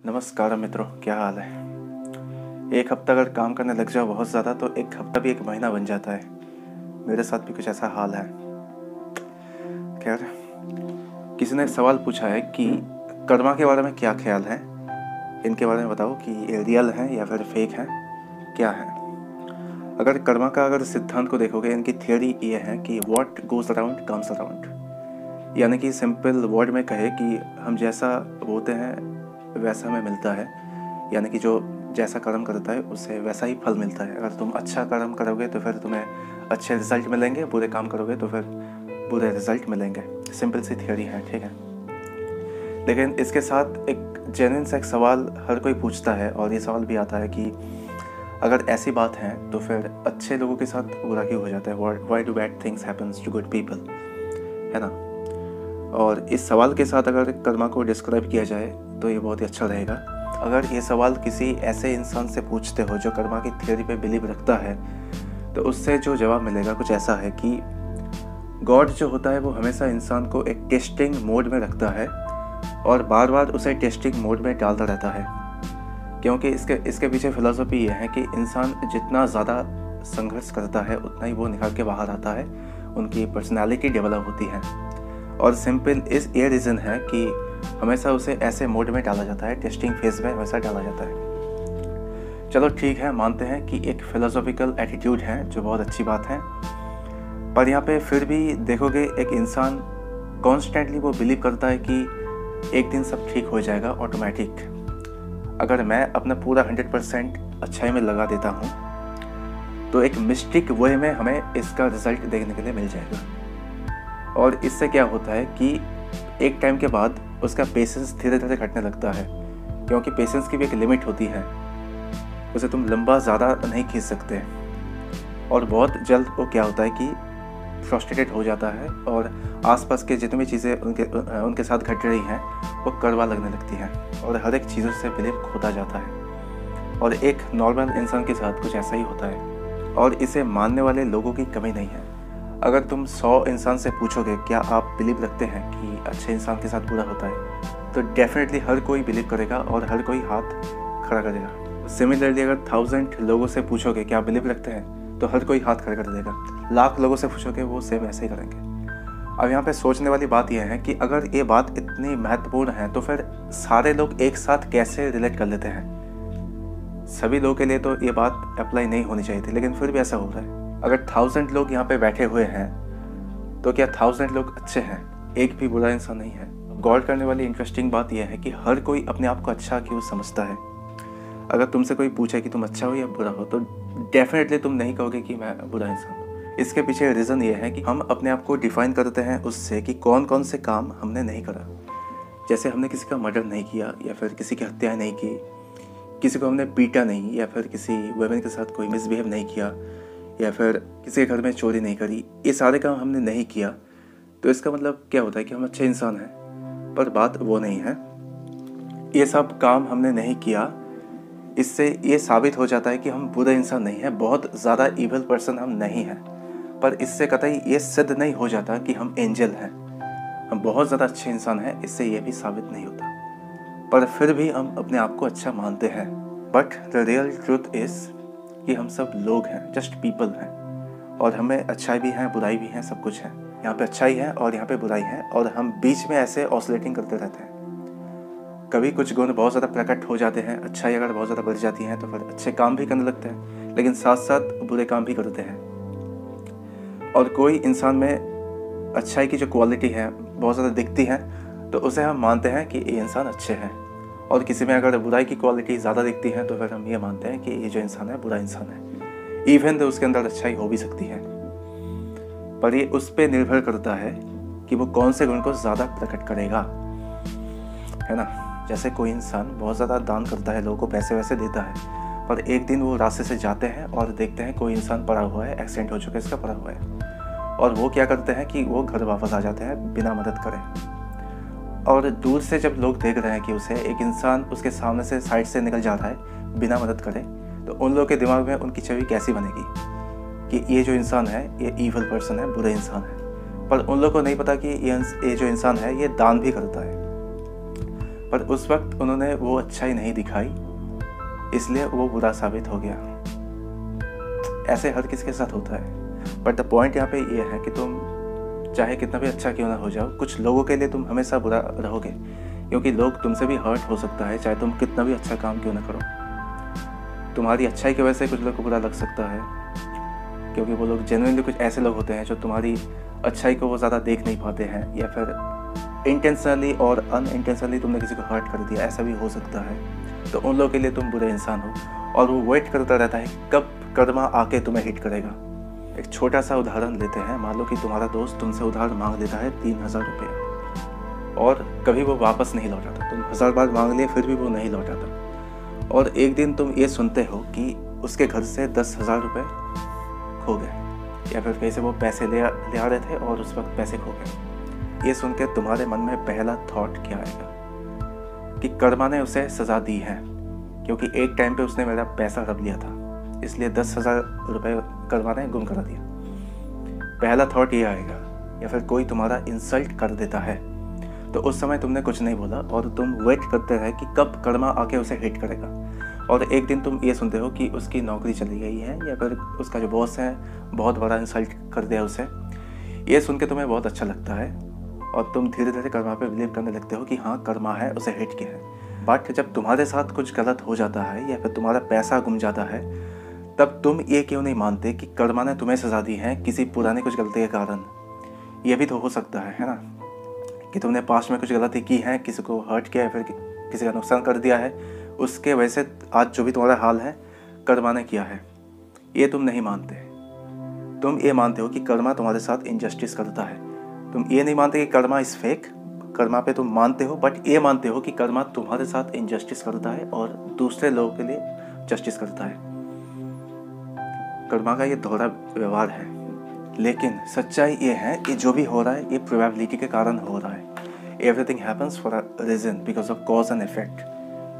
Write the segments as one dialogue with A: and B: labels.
A: नमस्कार मित्रों, क्या हाल है। एक हफ्ता अगर काम करने लग जाओ बहुत ज़्यादा तो एक हफ्ता भी एक महीना बन जाता है। मेरे साथ भी कुछ ऐसा हाल है। खैर, किसी ने सवाल पूछा है कि कर्मा के बारे में क्या ख्याल है, इनके बारे में बताओ कि ये रियल है या फिर फेक है, क्या है। अगर कर्मा का सिद्धांत को देखोगे, इनकी थियोरी ये है कि what goes around comes around. यानी कि सिंपल वर्ड में कहे कि हम जैसा बोते हैं वैसा हमें मिलता है। यानी कि जो जैसा कर्म करता है उससे वैसा ही फल मिलता है। अगर तुम अच्छा कर्म करोगे तो फिर तुम्हें अच्छे रिजल्ट मिलेंगे, बुरे काम करोगे तो फिर बुरे रिजल्ट मिलेंगे। सिंपल सी थियोरी है, ठीक है। लेकिन इसके साथ एक जेन्युइन सा एक सवाल हर कोई पूछता है, और ये सवाल भी आता है कि अगर ऐसी बात है तो फिर अच्छे लोगों के साथ बुरा क्यों हो जाता है। Why do bad things happens to good people, है ना। और इस सवाल के साथ अगर कर्मा को डिस्क्राइब किया जाए तो ये बहुत ही अच्छा रहेगा। अगर ये सवाल किसी ऐसे इंसान से पूछते हो जो कर्मा की थ्योरी पे बिलीव रखता है, तो उससे जो जवाब मिलेगा कुछ ऐसा है कि गॉड जो होता है वो हमेशा इंसान को एक टेस्टिंग मोड में रखता है और बार बार उसे टेस्टिंग मोड में डालता रहता है। क्योंकि इसके पीछे फिलॉसफी ये है कि इंसान जितना ज़्यादा संघर्ष करता है उतना ही वो निखर के बाहर आता है, उनकी पर्सनैलिटी डेवलप होती है। और सिंपल ये रीज़न है कि हमेशा उसे ऐसे मोड में डाला जाता है, टेस्टिंग फेज में हमेशा डाला जाता है। चलो ठीक है, मानते हैं कि एक फिलोसॉफिकल एटीट्यूड है जो बहुत अच्छी बात है। पर यहाँ पे फिर भी देखोगे एक इंसान कॉन्स्टेंटली वो बिलीव करता है कि एक दिन सब ठीक हो जाएगा ऑटोमेटिक। अगर मैं अपना पूरा 100% अच्छाई में लगा देता हूँ तो एक मिस्टिक वे में हमें इसका रिजल्ट देखने के लिए मिल जाएगा। और इससे क्या होता है कि एक टाइम के बाद उसका पेशेंस धीरे धीरे घटने लगता है, क्योंकि पेशेंस की भी एक लिमिट होती है, उसे तुम लंबा ज़्यादा नहीं खींच सकते। और बहुत जल्द वो क्या होता है कि फ्रस्ट्रेटेड हो जाता है और आसपास के जितनी भी चीज़ें उनके साथ घट रही हैं वो कड़वा लगने लगती हैं और हर एक चीज़ों से बिलीव खोता जाता है। और एक नॉर्मल इंसान के साथ कुछ ऐसा ही होता है, और इसे मानने वाले लोगों की कमी नहीं है। अगर तुम 100 इंसान से पूछोगे क्या आप बिलीव रखते हैं कि अच्छे इंसान के साथ बुरा होता है, तो डेफिनेटली हर कोई बिलीव करेगा और हर कोई हाथ खड़ा करेगा। सिमिलरली अगर 1000 लोगों से पूछोगे क्या आप बिलीव रखते हैं, तो हर कोई हाथ खड़ा कर देगा। 1,00,000 लोगों से पूछोगे वो सेम ऐसे ही करेंगे। अब यहाँ पे सोचने वाली बात यह है कि अगर ये बात इतनी महत्वपूर्ण है तो फिर सारे लोग एक साथ कैसे रिलेट कर लेते हैं। सभी लोगों के लिए तो ये बात अप्लाई नहीं होनी चाहिए थी, लेकिन फिर भी ऐसा हो रहा है। अगर 1000 लोग यहाँ पे बैठे हुए हैं तो क्या 1000 लोग अच्छे हैं? एक भी बुरा इंसान नहीं है। गौर करने वाली इंटरेस्टिंग बात यह है कि हर कोई अपने आप को अच्छा क्यों समझता है। अगर तुमसे कोई पूछे कि तुम अच्छा हो या बुरा हो, तो डेफिनेटली तुम नहीं कहोगे कि मैं बुरा इंसान हूँ। इसके पीछे रीज़न ये है कि हम अपने आप को डिफाइन करते हैं उससे कि कौन कौन से काम हमने नहीं करा। जैसे हमने किसी का मर्डर नहीं किया, या फिर किसी की हत्या नहीं की, किसी को हमने पीटा नहीं, या फिर किसी वुमेन के साथ कोई मिसबिहेव नहीं किया, या फिर किसी के घर में चोरी नहीं करी। ये सारे काम हमने नहीं किया, तो इसका मतलब क्या होता है कि हम अच्छे इंसान हैं। पर बात वो नहीं है। ये सब काम हमने नहीं किया, इससे ये साबित हो जाता है कि हम बुरे इंसान नहीं हैं, बहुत ज़्यादा इविल पर्सन हम नहीं हैं। पर इससे कतई ये सिद्ध नहीं हो जाता कि हम एंजल हैं, हम बहुत ज़्यादा अच्छे इंसान हैं, इससे ये भी साबित नहीं होता। पर फिर भी हम अपने आप को अच्छा मानते हैं। But the real truth is कि हम सब लोग हैं, जस्ट पीपल हैं, और हमें अच्छाई भी है, बुराई भी है, सब कुछ है। यहाँ पे अच्छाई है और यहाँ पे बुराई है, और हम बीच में ऐसे ऑसिलेटिंग करते रहते हैं। कभी कुछ गुण बहुत ज़्यादा प्रकट हो जाते हैं, अच्छाई अगर बहुत ज़्यादा बढ़ जाती है तो फिर अच्छे काम भी करने लगते हैं, लेकिन साथ साथ बुरे काम भी करते हैं। और कोई इंसान में अच्छाई की जो क्वालिटी है बहुत ज़्यादा दिखती है तो उसे हम मानते हैं कि ये इंसान अच्छे हैं, और किसी में अगर बुराई की क्वालिटी ज़्यादा दिखती है तो फिर हम ये मानते हैं कि ये जो इंसान है बुरा इंसान है, इवन तो उसके अंदर अच्छाई हो भी सकती है। पर ये उस पर निर्भर करता है कि वो कौन से गुण को ज़्यादा प्रकट करेगा, है ना। जैसे कोई इंसान बहुत ज़्यादा दान करता है, लोगों को पैसे वैसे देता है, पर एक दिन वो रास्ते से जाते हैं और देखते हैं कोई इंसान पड़ा हुआ है, एक्सीडेंट हो चुका है, इसका पड़ा हुआ है, और वो क्या करते हैं कि वो घर वापस आ जाते हैं बिना मदद करे। और दूर से जब लोग देख रहे हैं कि उसे एक इंसान उसके सामने से साइड से निकल जा रहा है बिना मदद करे, तो उन लोगों के दिमाग में उनकी छवि कैसी बनेगी कि ये जो इंसान है ये ईविल पर्सन है, बुरा इंसान है। पर उन लोगों को नहीं पता कि ये जो इंसान है ये दान भी करता है। पर उस वक्त उन्होंने वो अच्छाई नहीं दिखाई, इसलिए वो बुरा साबित हो गया। ऐसे हर किसी के साथ होता है। बट द पॉइंट यहाँ पे ये है कि तुम चाहे कितना भी अच्छा क्यों ना हो जाओ, कुछ लोगों के लिए तुम हमेशा बुरा रहोगे, क्योंकि लोग तुमसे भी हर्ट हो सकता है, चाहे तुम कितना भी अच्छा काम क्यों ना करो। तुम्हारी अच्छाई की वजह से कुछ लोग को बुरा लग सकता है, क्योंकि वो लोग जेन्युइनली कुछ ऐसे लोग होते हैं जो तुम्हारी अच्छाई को वो ज़्यादा देख नहीं पाते हैं, या फिर इंटेंशनली और अनइंटेंशनली तुमने किसी को हर्ट कर दिया, ऐसा भी हो सकता है। तो उन लोगों के लिए तुम बुरे इंसान हो, और वो वेट करता रहता है कब कर्मा आके तुम्हें हिट करेगा। एक छोटा सा उदाहरण लेते हैं। मान लो कि तुम्हारा दोस्त तुमसे उधार मांग लेता है 3000 रुपये, और कभी वो वापस नहीं लौटाता। तुम 1000 बार मांग लिए फिर भी वो नहीं लौटाता, और एक दिन तुम ये सुनते हो कि उसके घर से 10,000 रुपये खो गए, या फिर कहीं से वो पैसे ले आ रहे थे और उस वक्त पैसे खो गए। ये सुन के तुम्हारे मन में पहला थॉट क्या आएगा कि कर्मा ने उसे सज़ा दी है, क्योंकि एक टाइम पे उसने मेरा पैसा रख लिया था, इसलिए 10,000 रुपये कर्मा ने गुम करा दिया। पहला थॉट ये आएगा। या फिर कोई तुम्हारा इंसल्ट कर देता है, तो उस समय तुमने कुछ नहीं बोला और तुम वेट करते रहे कि कब कर्मा आके उसे हिट करेगा। और एक दिन तुम ये सुनते हो कि उसकी नौकरी चली गई है, या फिर उसका जो बॉस है बहुत बड़ा इंसल्ट कर दिया उसे। ये सुन के तुम्हें बहुत अच्छा लगता है, और तुम धीरे धीरे कर्मा पे बिलीव करने लगते हो कि हाँ कर्मा है, उसे हिट किया है। बट जब तुम्हारे साथ कुछ गलत हो जाता है, या फिर तुम्हारा पैसा गुम जाता है, तब तुम ये क्यों नहीं मानते कि कर्मा ने तुम्हें सजा दी है किसी पुरानी कुछ गलती के कारण। ये भी तो हो सकता है ना, कि तुमने पास्ट में कुछ गलती की है, किसी को हर्ट किया है, फिर किसी का नुकसान कर दिया है, उसके वजह से आज जो भी तुम्हारा हाल है कर्मा ने किया है। ये तुम नहीं मानते। तुम ये मानते हो कि कर्मा तुम्हारे साथ इनजस्टिस करता है। तुम ये नहीं मानते कि कर्मा इज फेक। कर्मा पे तुम मानते हो, बट ये मानते हो कि कर्मा तुम्हारे साथ इनजस्टिस करता है और दूसरे लोगों के लिए जस्टिस करता है। कर्मा का ये दोहरा व्यवहार है। लेकिन सच्चाई ये है कि जो भी हो रहा है ये प्रोबेबिलिटी के कारण हो रहा है। Everything happens for a reason because of cause and effect,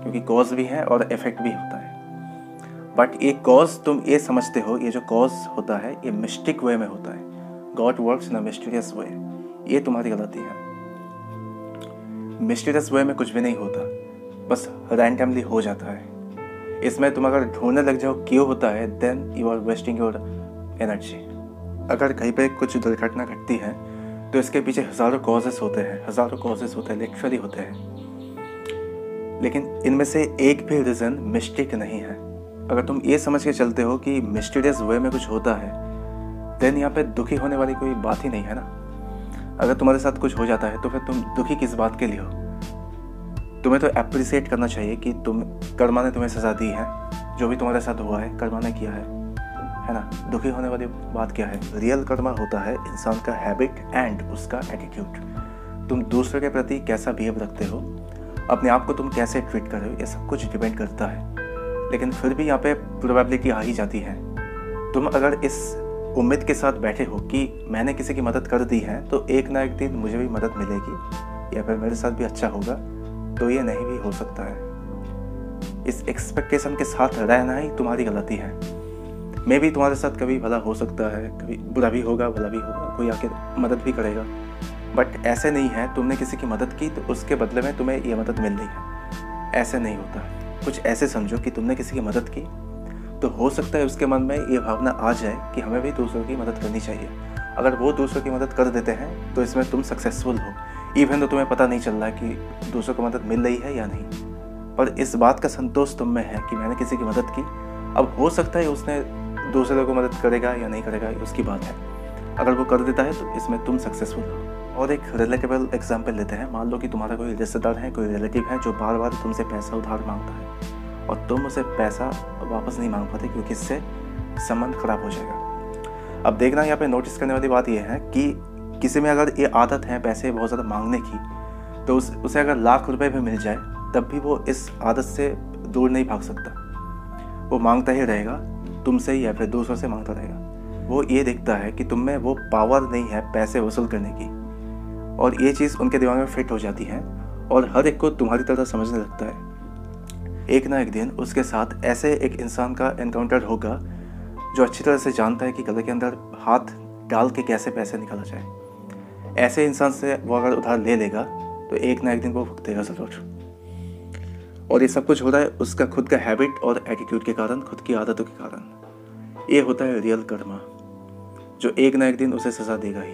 A: क्योंकि कॉज भी है और इफेक्ट भी होता है। बट ये कॉज तुम ये समझते हो, ये जो कॉज होता है ये मिस्टिक वे में होता है। God works in a mysterious way. ये तुम्हारी गलती है। मिस्टीरियस वे में कुछ भी नहीं होता, बस रैंडमली हो जाता है। इसमें तुम अगर ढूंढने लग जाओ क्यों होता है, then you are wasting your energy. अगर कहीं पे कुछ दुर्घटना घटती है तो इसके पीछे हज़ारों कॉजेस होते हैं, लिटरली होते हैं। लेकिन इनमें से एक भी रीज़न मिस्टेक नहीं है। अगर तुम ये समझ के चलते हो कि मिस्टीरियस वे में कुछ होता है, देन यहाँ पे दुखी होने वाली कोई बात ही नहीं है ना। अगर तुम्हारे साथ कुछ हो जाता है तो फिर तुम दुखी किस बात के लिए हो? तुम्हें तो अप्रिशिएट करना चाहिए कि कर्मा ने तुम्हें सज़ा दी है, जो भी तुम्हारे साथ हुआ है कर्मा ने किया है ना। दुखी होने वाली बात क्या है? रियल कर्मा होता है इंसान का हैबिट एंड उसका एटीट्यूड। तुम दूसरे के प्रति कैसा बिहेव रखते हो, अपने आप को तुम कैसे ट्रीट कर रहे हो, ये सब कुछ डिपेंड करता है। लेकिन फिर भी यहाँ पे प्रोबेबिलिटी आ ही जाती है। तुम अगर इस उम्मीद के साथ बैठे हो कि मैंने किसी की मदद कर दी है तो एक ना एक दिन मुझे भी मदद मिलेगी या फिर मेरे साथ भी अच्छा होगा, तो ये नहीं भी हो सकता है। इस एक्सपेक्टेशन के साथ रहना ही तुम्हारी गलती है। मे भी तुम्हारे साथ कभी भला हो सकता है, कभी बुरा भी होगा, भला भी होगा, कोई आके मदद भी करेगा। बट ऐसे नहीं है तुमने किसी की मदद की तो उसके बदले में तुम्हें ये मदद मिल रही है, ऐसे नहीं होता। कुछ ऐसे समझो कि तुमने किसी की मदद की तो हो सकता है उसके मन में ये भावना आ जाए कि हमें भी दूसरों की मदद करनी चाहिए। अगर वो दूसरों की मदद कर देते हैं तो इसमें तुम सक्सेसफुल हो, इवन तो तुम्हें पता नहीं चल रहा है कि दूसरों को मदद मिल रही है या नहीं। पर इस बात का संतोष तुम में है कि मैंने किसी की मदद की। अब हो सकता है उसने दूसरों को मदद करेगा या नहीं करेगा, उसकी बात है। अगर वो कर देता है तो इसमें तुम सक्सेसफुल हो। और एक रिलेटेबल एग्जाम्पल लेते हैं। मान लो कि तुम्हारा कोई रिश्तेदार है, कोई रिलेटिव है जो बार बार तुमसे पैसा उधार मांगता है और तुम उसे पैसा वापस नहीं मांग पाते, क्योंकि इससे संबंध खराब हो जाएगा। अब देखना, यहाँ पे नोटिस करने वाली बात यह है कि किसी में अगर ये आदत है पैसे बहुत ज़्यादा मांगने की, तो उसे अगर लाख रुपए भी मिल जाए तब भी वो इस आदत से दूर नहीं भाग सकता। वो मांगता ही रहेगा तुमसे ही या फिर दूसरों से मांगता रहेगा। वो ये देखता है कि तुम में वो पावर नहीं है पैसे वसूल करने की, और ये चीज़ उनके दिमाग में फिट हो जाती है और हर एक को तुम्हारी तरह समझने लगता है। एक ना एक दिन उसके साथ ऐसे एक इंसान का एनकाउंटर होगा जो अच्छी तरह से जानता है कि गले के अंदर हाथ डाल के कैसे पैसे निकाला जाए। ऐसे इंसान से वो अगर उधार ले लेगा तो एक ना एक दिन वो भुगतेगा ज़रूर। और ये सब कुछ हो रहा है उसका खुद का हैबिट और एटीट्यूड के कारण, खुद की आदतों के कारण। ये होता है रियल कर्मा, जो एक ना एक दिन उसे सज़ा देगा ही।